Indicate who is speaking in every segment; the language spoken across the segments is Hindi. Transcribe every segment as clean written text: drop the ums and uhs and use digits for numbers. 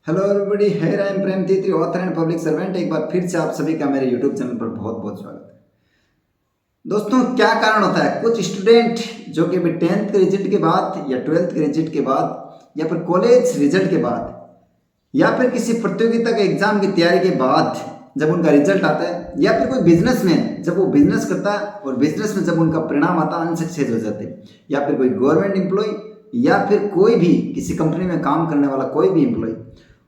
Speaker 1: Hello everybody, here I am Prem तित्री, author and public servant. एक बार फिर से आप सभी का मेरे यूट्यूब चैनल पर बहुत बहुत स्वागत है। दोस्तों, क्या कारण होता है कुछ स्टूडेंट जो कि अभी 10th के रिजल्ट के बाद या 12th के रिजल्ट के बाद या फिर कॉलेज रिजल्ट के बाद या फिर किसी प्रतियोगिता के एग्जाम की तैयारी के बाद जब उनका रिजल्ट आता है, या फिर कोई बिजनेसमैन जब वो बिजनेस करता है और बिजनेस में जब उनका परिणाम आता है अनसक्सेस हो जाते हैं, या फिर कोई गवर्नमेंट एम्प्लॉय या फिर कोई भी किसी कंपनी में काम करने वाला कोई भी एम्प्लॉय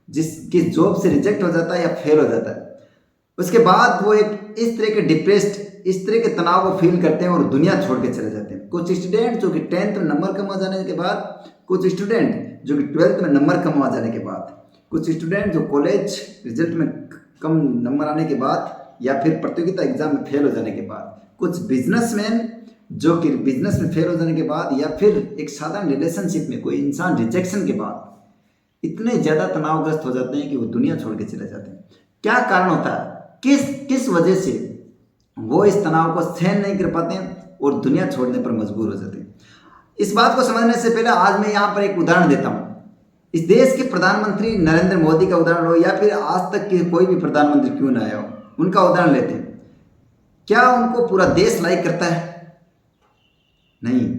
Speaker 1: जिसकी जॉब से रिजेक्ट हो जाता है या फेल हो जाता है, उसके बाद वो एक इस तरह के डिप्रेस्ड, इस तरह के तनाव को फील करते हैं और दुनिया छोड़ के चले जाते हैं। कुछ स्टूडेंट जो कि 10th में नंबर कम आ जाने के बाद, कुछ स्टूडेंट जो कि 12th में नंबर कम आ जाने के बाद, कुछ स्टूडेंट जो कॉलेज रिजल्ट में कम नंबर आने के बाद या फिर प्रतियोगिता एग्जाम में फेल हो जाने के बाद, कुछ बिजनेसमैन जो कि बिजनेस में फेल हो जाने के बाद, या फिर एक साधारण रिलेशनशिप में कोई इंसान रिजेक्शन के बाद इतने ज़्यादा तनावग्रस्त हो जाते हैं कि वो दुनिया छोड़ के चले जाते हैं। क्या कारण होता है, किस किस वजह से वो इस तनाव को सहन नहीं कर पाते हैं और दुनिया छोड़ने पर मजबूर हो जाते हैं। इस बात को समझने से पहले आज मैं यहाँ पर एक उदाहरण देता हूँ। इस देश के प्रधानमंत्री नरेंद्र मोदी का उदाहरण हो या फिर आज तक के कोई भी प्रधानमंत्री क्यों ना आया हो, उनका उदाहरण लेते हैं। क्या उनको पूरा देश लाइक करता है? नहीं।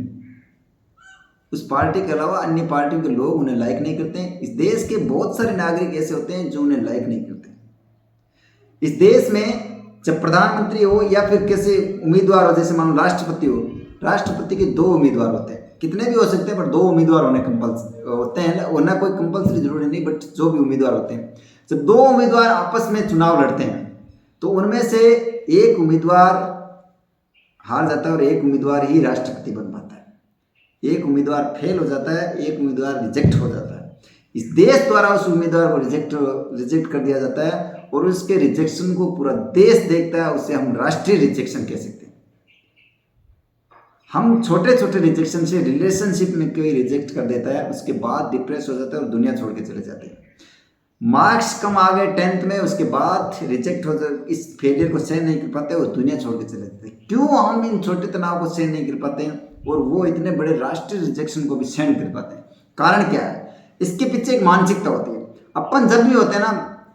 Speaker 1: उस पार्टी के अलावा अन्य पार्टियों के लोग उन्हें लाइक नहीं करते हैं। इस देश के बहुत सारे नागरिक ऐसे होते हैं जो उन्हें लाइक नहीं करते। इस देश में जब प्रधानमंत्री हो या फिर किसी उम्मीदवार हो, जैसे मान लो राष्ट्रपति हो, राष्ट्रपति के 2 उम्मीदवार होते हैं, कितने भी हो सकते हैं पर 2 उम्मीदवार होने कंपल्सरी होते हैं, वरना कोई कंपल्सरी जरूरी नहीं, बट जो भी उम्मीदवार होते हैं, जब 2 उम्मीदवार आपस में चुनाव लड़ते हैं तो उनमें से एक उम्मीदवार हार जाता है और एक उम्मीदवार ही राष्ट्रपति बन पाता है। एक उम्मीदवार फेल हो जाता है, एक उम्मीदवार रिजेक्ट हो जाता है। इस देश द्वारा उस उम्मीदवार को रिजेक्ट कर दिया जाता है और उसके रिजेक्शन को पूरा देश देखता है। उसे हम राष्ट्रीय रिजेक्शन कह सकते हैं। हम छोटे छोटे रिजेक्शन से, रिलेशनशिप में कोई रिजेक्ट कर देता है, उसके बाद डिप्रेस हो जाता है और दुनिया छोड़ के चले जाते हैं। मार्क्स कम आ गए 10th में, उसके बाद रिजेक्ट हो जाए, इस फेलियर को सहन नहीं कर पाते और दुनिया छोड़ के चले जाते हैं। क्यों हम इन छोटे तनाव को सहन नहीं कर पाते हैं और वो इतने बड़े राष्ट्रीय रिजेक्शन को भी सहन कर पाते हैं? कारण क्या है? इसके पीछे एक मानसिकता होती है। अपन जब भी होते हैं ना,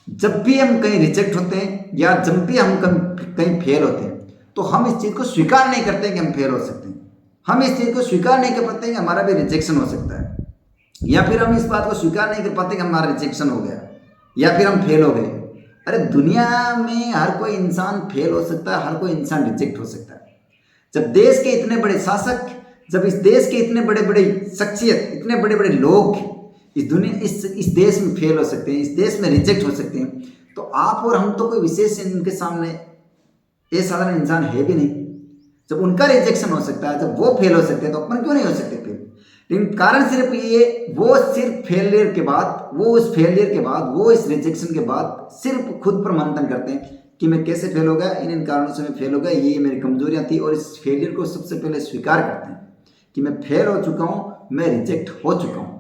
Speaker 1: जब भी हम कहीं रिजेक्ट होते हैं या जब भी हम कहीं फेल होते हैं, तो हम इस चीज़ को स्वीकार नहीं करते कि हम फेल हो सकते हैं। हम इस चीज़ को स्वीकार नहीं कर पाते कि हमारा भी रिजेक्शन हो सकता है, या फिर हम इस बात को स्वीकार नहीं कर पाते कि हमारा रिजेक्शन हो गया या फिर हम फेल हो गए। अरे दुनिया में हर कोई इंसान फेल हो सकता है, हर कोई इंसान रिजेक्ट हो सकता है। जब देश के इतने बड़े शासक, जब इस देश के इतने बड़े बड़े शख्सियत, इतने बड़े बड़े लोग इस दुनिया इस देश में फेल हो सकते हैं, इस देश में रिजेक्ट हो सकते हैं, तो आप और हम तो कोई विशेष इनके सामने ये साधारण इंसान है भी नहीं। जब उनका रिजेक्शन हो सकता है, जब वो फेल हो सकते हैं, तो अपन क्यों नहीं हो सकते फेल? लेकिन कारण सिर्फ ये, वो सिर्फ फेलियर के बाद, वो उस फेलियर के बाद, वो इस रिजेक्शन के बाद सिर्फ खुद पर मंथन करते हैं कि मैं कैसे फेल हो गया, इन कारणों से मैं फेल हो गया, ये मेरी कमजोरियां थी, और इस फेलियर को सबसे पहले स्वीकार करते हैं कि मैं फेल हो चुका हूँ, मैं रिजेक्ट हो चुका हूँ।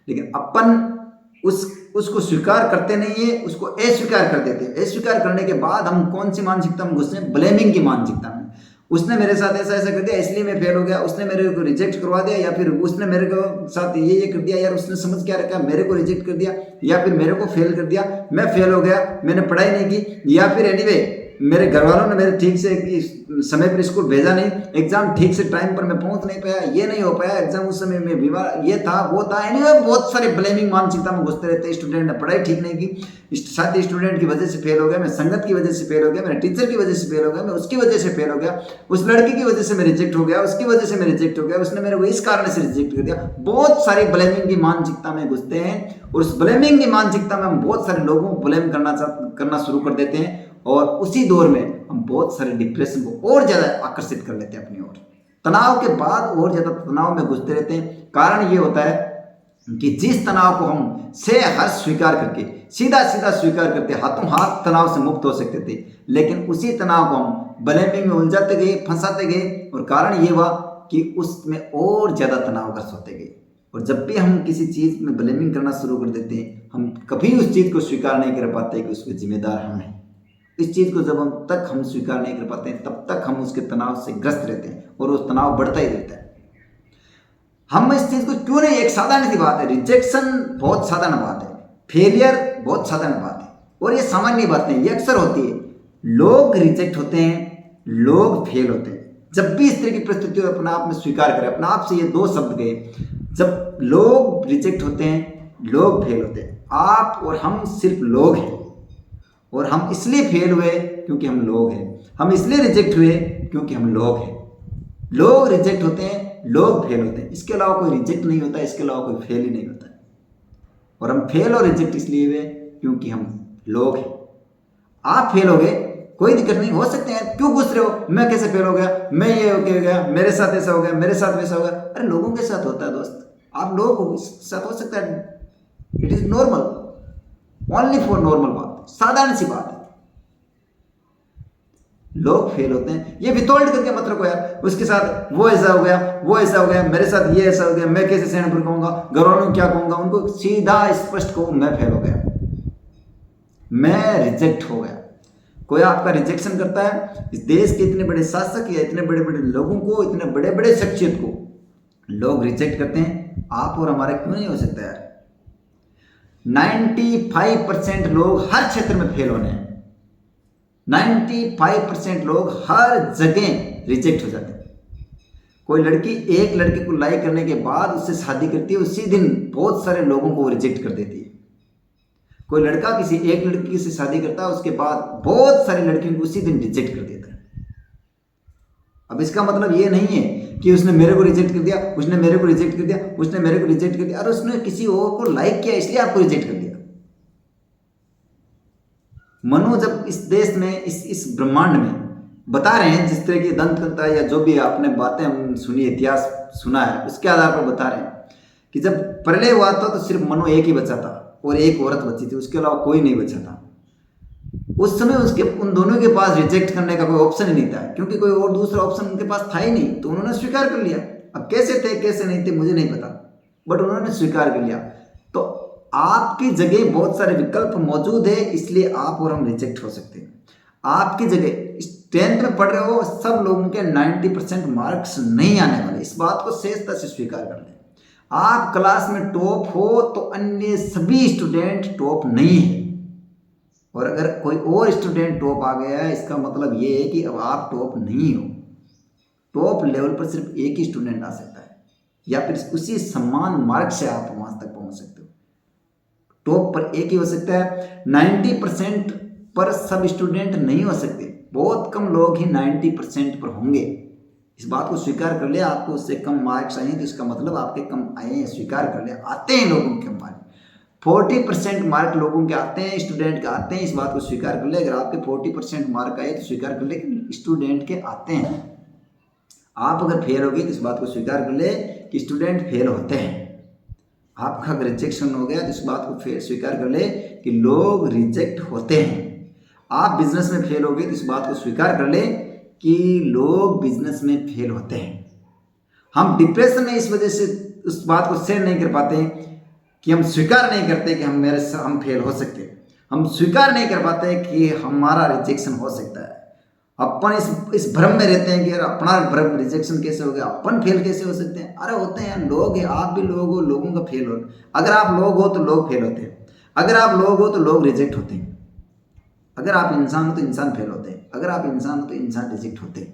Speaker 1: लेकिन अपन उसको स्वीकार करते नहीं है, उसको अस्वीकार कर देते हैं। अस्वीकार करने के बाद हम कौन सी मानसिकता में घुसते हैं? ब्लेमिंग की मानसिकता में। उसने मेरे साथ ऐसा ऐसा कर दिया इसलिए मैं फेल हो गया, उसने मेरे को रिजेक्ट करवा दिया, या फिर उसने मेरे को साथ ये कर दिया, यार उसने समझ क्या रखा, मेरे को रिजेक्ट कर दिया, या फिर मेरे को फेल कर दिया, मैं फेल हो गया, मैंने पढ़ाई नहीं की, या फिर एनीवे मेरे घर वालों ने मेरे ठीक से समय पर स्कूल भेजा नहीं, एग्जाम ठीक से टाइम पर मैं पहुंच नहीं पाया, ये नहीं हो पाया, एग्जाम उस समय में बीमार, ये था वो था, एनीवे बहुत सारे ब्लेमिंग मानसिकता में घुसते रहते हैं। स्टूडेंट ने पढ़ाई ठीक नहीं की, साथी स्टूडेंट की वजह से फेल हो गया, मैं संगत की वजह से फेल हो गया, मेरे टीचर की वजह से फेल हो गया, मैं उसकी वजह से फेल हो गया, उस लड़की की वजह से मैं रिजेक्ट हो गया, उसकी वजह से मैं रिजेक्ट हो गया, उसने मेरे को इस कारण से रिजेक्ट कर दिया। बहुत सारी ब्लेमिंग की मानसिकता में घुसते हैं और उस ब्लेमिंग की मानसिकता में हम बहुत सारे लोगों को ब्लेम करना शुरू कर देते हैं, और उसी दौर में हम बहुत सारे डिप्रेशन को और ज्यादा आकर्षित कर लेते हैं अपनी ओर। तनाव के बाद और ज्यादा तनाव में घुसते रहते हैं। कारण ये होता है कि जिस तनाव को हम से हर्ष स्वीकार करके सीधा सीधा स्वीकार करते, हाथों हाथ तनाव से मुक्त हो सकते थे, लेकिन उसी तनाव को हम ब्लेमिंग में उलझाते गए, फंसाते गए, और कारण ये हुआ कि उसमें और ज्यादा तनावग्रस्त होते गए। और जब भी हम किसी चीज में ब्लेमिंग करना शुरू कर देते हैं, हम कभी उस चीज को स्वीकार नहीं कर पाते कि उसमें जिम्मेदार हम हैं। इस चीज को जब हम स्वीकार नहीं कर पाते हैं, तब तक हम उसके तनाव से ग्रस्त रहते हैं और वो तनाव बढ़ता ही रहता है। हम इस चीज को क्यों नहीं, एक साधारण सी बात है, रिजेक्शन बहुत साधारण बात है, फेलियर बहुत साधारण बात है और ये सामान्य बातें, ये अक्सर होती है। लोग रिजेक्ट होते हैं, लोग फेल होते हैं। जब भी इस तरह की परिस्थिति अपने आप में स्वीकार करें, अपने आप से ये दो शब्द गए, जब लोग रिजेक्ट होते हैं, लोग फेल होते हैं। आप और हम सिर्फ लोग हैं और हम इसलिए फेल हुए क्योंकि हम लोग हैं, हम इसलिए रिजेक्ट हुए क्योंकि हम लोग हैं। लोग रिजेक्ट होते हैं, लोग फेल होते हैं, इसके अलावा कोई रिजेक्ट नहीं होता, इसके अलावा कोई फेल ही नहीं होता। और हम फेल और रिजेक्ट इसलिए हुए क्योंकि हम लोग हैं। आप फेल हो गए, कोई दिक्कत नहीं, हो सकते हैं। क्यों घुस रहे हो, मैं कैसे फेल हो गया, मैं ये हो गया, मेरे साथ ऐसा हो गया, मेरे साथ वैसा हो गया। अरे लोगों के साथ होता है दोस्त, आप लोगों के साथ हो सकता है। It is normal, only for normal बात, साधारण सी बात है। लोग फेल होते हैं, ये विथोल्ड करके मत रखो यार, उसके साथ वो ऐसा हो गया, वो ऐसा हो गया, मेरे साथ ये ऐसा हो गया, मैं कैसे सैनपुर कहूंगा, घर वालों को क्या कहूंगा। उनको सीधा स्पष्ट कहो, मैं फेल हो गया, मैं रिजेक्ट हो गया। कोई आपका रिजेक्शन करता है, इस देश के इतने बड़े शासक या इतने बड़े बड़े लोगों को, इतने बड़े बड़े शख्सियत को लोग रिजेक्ट करते हैं, आप और हमारा क्यों नहीं हो सकता यार। 95% लोग हर क्षेत्र में फेल होने हैं, 95% लोग हर जगह रिजेक्ट हो जाते हैं। कोई लड़की एक लड़के को लाइक करने के बाद उससे शादी करती है, उसी दिन बहुत सारे लोगों को रिजेक्ट कर देती है। कोई लड़का किसी एक लड़की से शादी करता है, उसके बाद बहुत सारी लड़कियों को उसी दिन रिजेक्ट कर देता है। अब इसका मतलब ये नहीं है कि उसने मेरे को रिजेक्ट कर दिया, उसने मेरे को रिजेक्ट कर दिया, उसने मेरे को रिजेक्ट कर दिया, और उसने किसी और को लाइक किया इसलिए आपको रिजेक्ट कर दिया। मनु जब इस देश में, इस ब्रह्मांड में बता रहे हैं, जिस तरह की दंत कथा या जो भी आपने बातें सुनी, इतिहास सुना है, उसके आधार पर बता रहे हैं कि जब प्रलय हुआ था तो सिर्फ मनु एक ही बचा था और एक औरत बची थी, उसके अलावा कोई नहीं बचा था। उस समय उसके उन दोनों के पास रिजेक्ट करने का कोई ऑप्शन ही नहीं था, क्योंकि कोई और दूसरा ऑप्शन उनके पास था ही नहीं, तो उन्होंने स्वीकार कर लिया। अब कैसे थे कैसे नहीं थे मुझे नहीं पता, बट उन्होंने स्वीकार कर लिया। तो आपकी जगह बहुत सारे विकल्प मौजूद है, इसलिए आप और हम रिजेक्ट हो सकते हैं। आपकी जगह 10th में पढ़ रहे हो, सब लोगों के 90% मार्क्स नहीं आने वाले, इस बात को सहजता से स्वीकार कर लें। आप क्लास में टॉप हो तो अन्य सभी स्टूडेंट टॉप नहीं है, और अगर कोई और स्टूडेंट टॉप आ गया है, इसका मतलब ये है कि अब आप टॉप नहीं हो। टॉप लेवल पर सिर्फ एक ही स्टूडेंट आ सकता है, या फिर उसी समान मार्क से आप वहां तक पहुंच सकते हो। टॉप पर एक ही हो सकता है, 90% पर सब स्टूडेंट नहीं हो सकते, बहुत कम लोग ही 90% पर होंगे। इस बात को स्वीकार कर ले। आपको उससे कम मार्क्स आए तो इसका मतलब आपके कम आए हैं, स्वीकार कर ले। आते हैं लोगों के मार्क, 40% मार्क लोगों के आते हैं, स्टूडेंट के आते हैं, इस बात को स्वीकार कर ले। अगर आपके 40% मार्क आए तो स्वीकार कर ले कि स्टूडेंट के आते हैं। आप अगर फेल हो गए तो इस बात को स्वीकार कर ले कि स्टूडेंट फेल होते हैं। आपका अगर रिजेक्शन हो गया तो इस बात को स्वीकार कर ले कि लोग रिजेक्ट होते हैं। आप बिजनेस में फेल हो गए तो इस बात को स्वीकार कर ले कि लोग बिजनेस में फेल होते हैं। हम डिप्रेशन में इस वजह से उस बात को सहन नहीं कर पाते कि हम स्वीकार नहीं करते कि हम फेल हो सकते हैं। हम स्वीकार नहीं कर पाते कि हमारा रिजेक्शन हो सकता है। अपन इस भ्रम में रहते हैं कि यार अपना भ्रम, रिजेक्शन कैसे हो गया, अपन फेल कैसे हो सकते हैं। अरे होते हैं, लोग हैं, आप भी लोग हो, लोगों का फेल हो। अगर आप लोग हो तो लोग फेल होते हैं, अगर आप लोग हो तो लोग रिजेक्ट होते हैं, अगर आप इंसान हो तो इंसान फेल होते हैं, अगर आप इंसान हो तो इंसान रिजेक्ट होते हैं।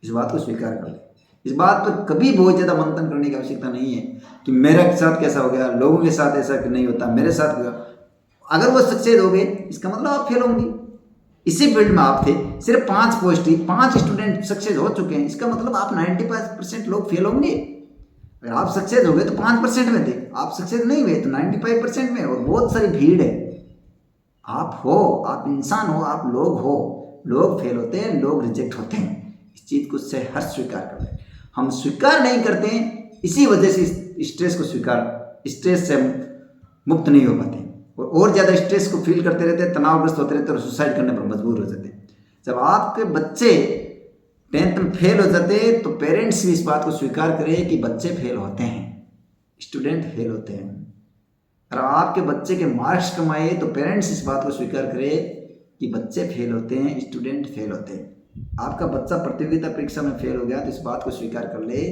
Speaker 1: इस बात को स्वीकार कर ले। इस बात पर कभी बहुत ज़्यादा मंथन करने की आवश्यकता नहीं है कि मेरे साथ कैसा हो गया, लोगों के साथ ऐसा नहीं होता, मेरे साथ। अगर वो सक्सेस हो गए इसका मतलब आप फेल होंगे। इसी फील्ड में आप थे, सिर्फ 5 पोस्ट ही, 5 स्टूडेंट सक्सेस हो चुके हैं, इसका मतलब आप 95% लोग फेल होंगे। अगर आप सक्सेस हो गए तो 5% में थे, आप सक्सेस नहीं हुए तो 95% में, और बहुत सारी भीड़ है। आप हो, आप इंसान हो, आप लोग हो, लोग फेल होते हैं, लोग रिजेक्ट होते हैं। इस चीज़ को से हर स्वीकार कर लें। हम स्वीकार नहीं करते, इसी वजह से स्ट्रेस से हम मुक्त नहीं हो पाते, और ज़्यादा स्ट्रेस को फील करते रहते हैं, तनावग्रस्त होते रहते हैं, और सुसाइड करने पर मजबूर हो जाते हैं। जब आपके बच्चे 10th में फेल हो जाते हैं तो पेरेंट्स भी इस बात को स्वीकार करें कि बच्चे फेल होते हैं, स्टूडेंट फेल होते हैं। अगर आपके बच्चे के मार्क्स कम आए तो पेरेंट्स इस बात को स्वीकार करें कि बच्चे फेल होते हैं, स्टूडेंट फेल होते हैं। आपका बच्चा प्रतियोगिता परीक्षा में फेल हो गया तो इस बात को स्वीकार कर ले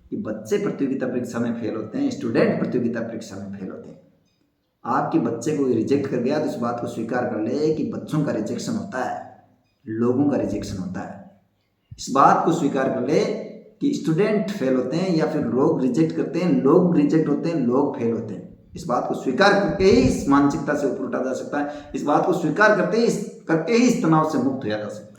Speaker 1: कि बच्चे प्रतियोगिता परीक्षा में फेल होते हैं, स्टूडेंट प्रतियोगिता परीक्षा में फेल होते हैं। आपके बच्चे को रिजेक्ट कर गया तो इस बात को स्वीकार कर ले कि बच्चों का रिजेक्शन होता है, लोगों का रिजेक्शन होता है। इस बात को स्वीकार कर ले कि स्टूडेंट फेल होते हैं या फिर लोग रिजेक्ट करते हैं, लोग रिजेक्ट होते हैं, लोग फेल होते हैं। इस बात को स्वीकार करके ही इस मानसिकता से ऊपर उठा जा सकता है। इस बात को स्वीकार करके ही इस तनाव से मुक्त हो जा सकता है।